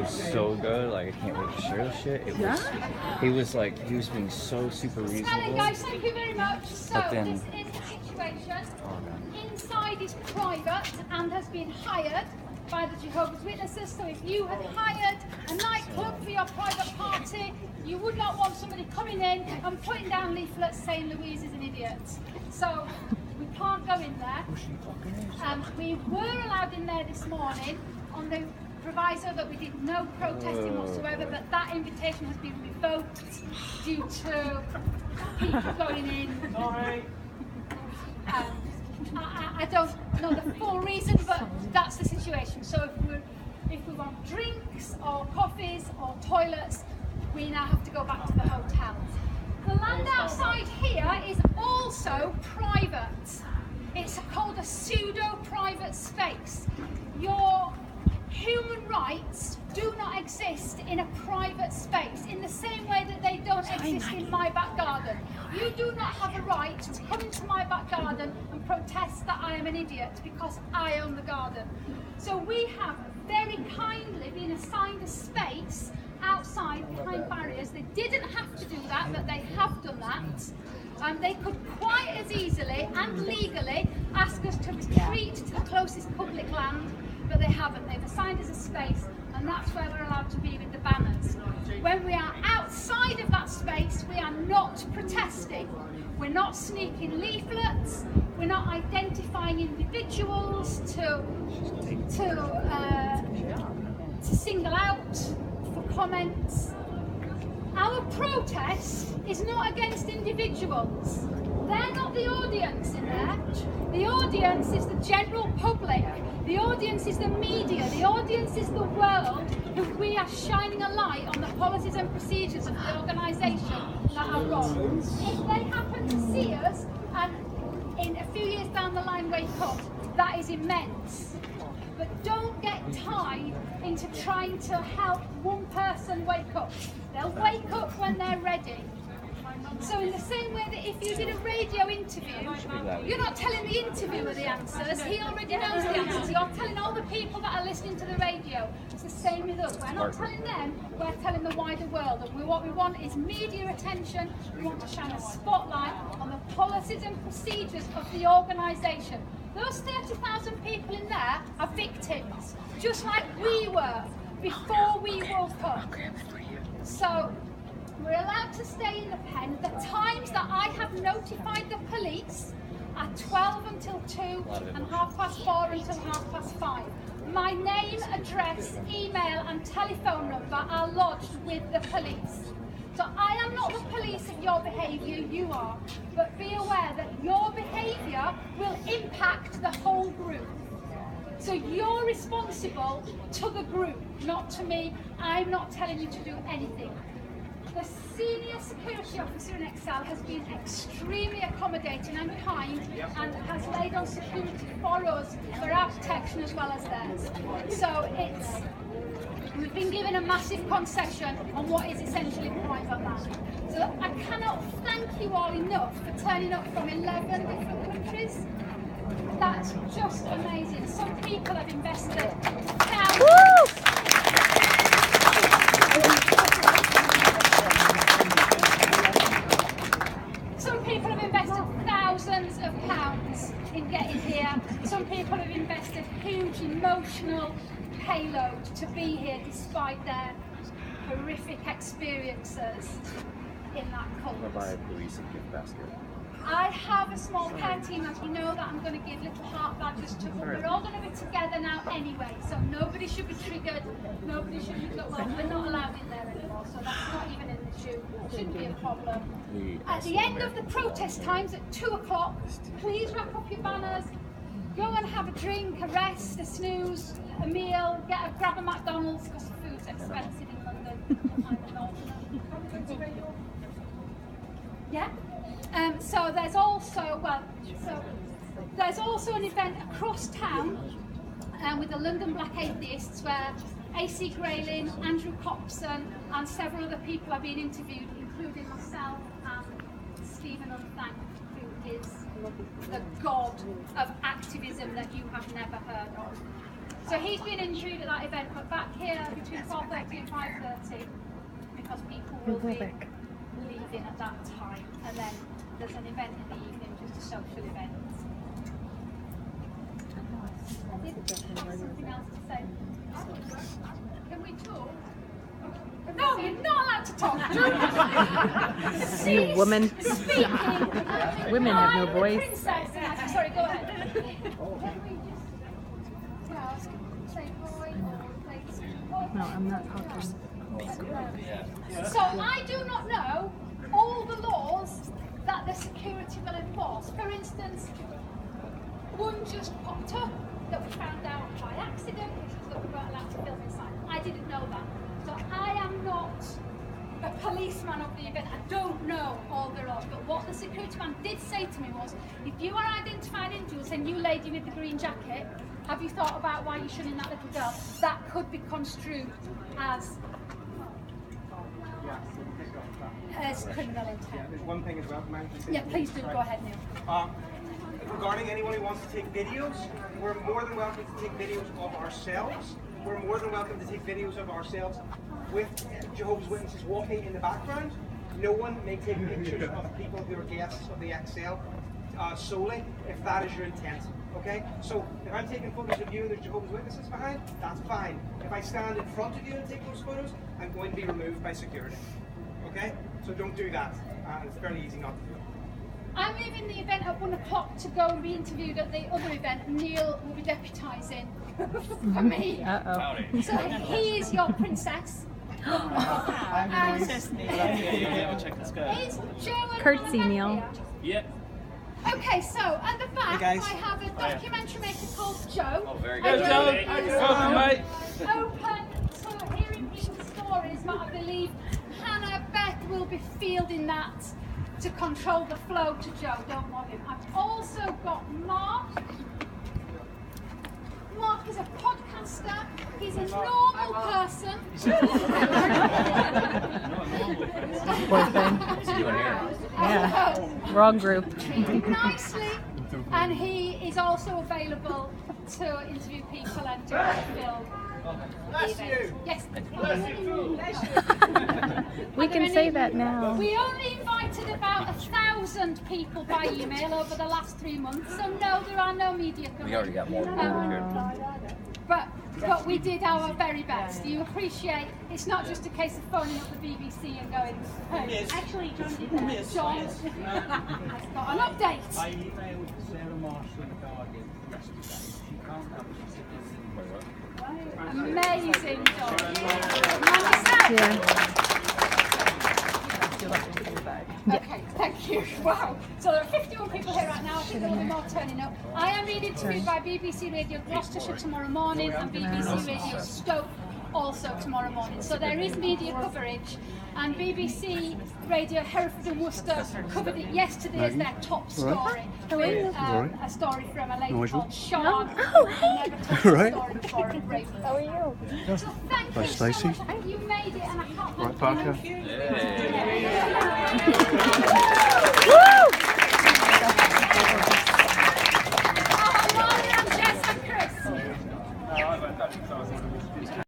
was so good. Like, I can't wait to share the shit. It was, he was being so super reasonable. Guys, thank you very much. So But then, this is the situation. Inside is private and has been hired by the Jehovah's Witnesses. So if you had hired a nightclub for your private party, you would not want somebody coming in and putting down leaflets saying Louise is an idiot. So we can't go in there. We were allowed in there this morning on the proviso that we did no protesting whatsoever, but that invitation has been revoked due to people going in. I don't know the full reason, but that's the situation. So if we want drinks or coffees or toilets, we now have to go back to the hotel. The land outside here is also private. It's called a pseudo-private space. Your human rights do not exist in a private space in the same way that they don't exist in my back garden. You do not have a right to come into my back garden and protest that I am an idiot because I own the garden. So we have very kindly been assigned a space outside behind barriers. They didn't have to do that, but they have done that. They could quite as easily and legally ask us to retreat to the closest public land, but they haven't. They've assigned us a space, and that's where we're allowed to be with the banners. When we are outside of that space, we are not protesting. We're not sneaking leaflets. We're not identifying individuals to single out for comments. Our protest is not against individuals. They're not the audience in there. The audience is the general public. The audience is the media. The audience is the world, who we are shining a light on the policies and procedures of the organisation that are wrong. If they happen to see us and in a few years down the line wake up, that is immense. But don't get tied into trying to help one person wake up. They'll wake up when they're ready. So in the same way that if you did a radio interview, you're not telling the interviewer the answers, he already knows the answers. You're telling all the people that are listening to the radio. It's the same with us. We're not telling them, we're telling the wider world. And what we want is media attention. We want to shine a spotlight on the policies and procedures of the organisation. Those 30,000 people in there are victims, just like we were before we woke up. So we're allowed to stay in the pen. The times that I have notified the police are 12 until 2 and 4:30 until 5:30. My name, address, email and telephone number are lodged with the police. So I am not the police of your behaviour, you are. But be aware that your behaviour will impact the whole group. So you're responsible to the group, not to me. I'm not telling you to do anything. The senior security officer in Excel has been extremely accommodating and kind and has laid on security for us, for our protection as well as theirs. So we've been given a massive concession on what is essentially private land. So I cannot thank you all enough for turning up from 11 different countries. That's just amazing. Some people have invested thousands. Some people have invested thousands of pounds in getting here. Some people have invested huge emotional payload to be here despite their horrific experiences in that cult. I have a small care team, as you know, that I'm going to give little heart badges to, but we're all going to be together now anyway, so nobody should be triggered, nobody should be, well, we're not allowed in there anymore, so that's not even an issue, shouldn't be a problem. At the end of the protest times at 2 o'clock, please wrap up your banners, go and have a drink, a rest, a snooze, a meal, grab a McDonald's, because the food's expensive in London. Yeah? So there's also an event across town with the London Black Atheists where AC Grayling, Andrew Copson and several other people are being interviewed, including myself and Stephen Unthank, who is the god of activism that you have never heard of. So he's been interviewed at that event, but back here between 4:30 and 5:30 because people will be leaving at that time. And then there's an event in the evening, just a social event. I did have something else to say. Can we talk? No, you're not allowed to talk. You woman. Women have no voice. Princess. Sorry, go ahead. Can we just say hi? No, I'm not talking. So I do not know all the laws that the security will enforce. For instance, one just popped up that we found out by accident, which is that we weren't allowed to film inside. I didn't know that. So I am not a policeman of the event. I don't know all the laws. But what the security man did say to me was, if you are identified individuals and you lady with the green jacket, have you thought about why you're shunning that little girl? That could be construed as criminal intent. There's one thing as well. Yeah, please do. Go ahead, Neil. Regarding anyone who wants to take videos, we're more than welcome to take videos of ourselves. We're more than welcome to take videos of ourselves with Jehovah's Witnesses walking in the background. No one may take pictures of people who are guests of the XL solely if that is your intent. Okay? So if I'm taking photos of you and there's Jehovah's Witnesses behind, that's fine. If I stand in front of you and take those photos, I'm going to be removed by security. Okay? So don't do that. It's fairly easy not to do. I'm leaving the event at 1 o'clock to go and be interviewed at the other event. Neil will be deputising for me. Uh-oh. So he is your princess. Princess Neil. Check the skirt. Is Joe and Curtsy, Hannah Neil. here? Yep. Okay, so at the back Hey, guys. I have a documentary maker called Joe. Oh, very And good. Joe Joe. is Welcome, mate. open to hearing people's stories, but I believe Hannah Beth will be fielding that to control the flow to Joe. Don't want him. I've also got Mark. Mark is a podcaster. He's a normal person. Boyfriend. What's he doing here? Yeah. Wrong group. Treated nicely, and he is also available to interview people and do film. Yes. We can say that now. We only invited about 1,000 people by email over the last 3 months, so no, there are no media coming. We already got more than here. But we did our very best. You appreciate it's not just a case of phoning up the BBC and going, hey, actually John did that. John has got an update. I emailed Sarah Marshall in the Guardian yesterday. She can't have it. Amazing job. Yeah. Okay, thank you. Wow. So there are 51 people here right now. I think there will be more turning up. I am being interviewed by BBC Radio Gloucestershire tomorrow morning and BBC Radio Stoke also tomorrow morning. So there is media coverage, and BBC Radio Hereford and Worcester covered it yesterday as their top story. With, a story from a lady called Sean, who never told a story before at radio. How are you? So thank you so much. I think you made it, and I can't thank you. Hey.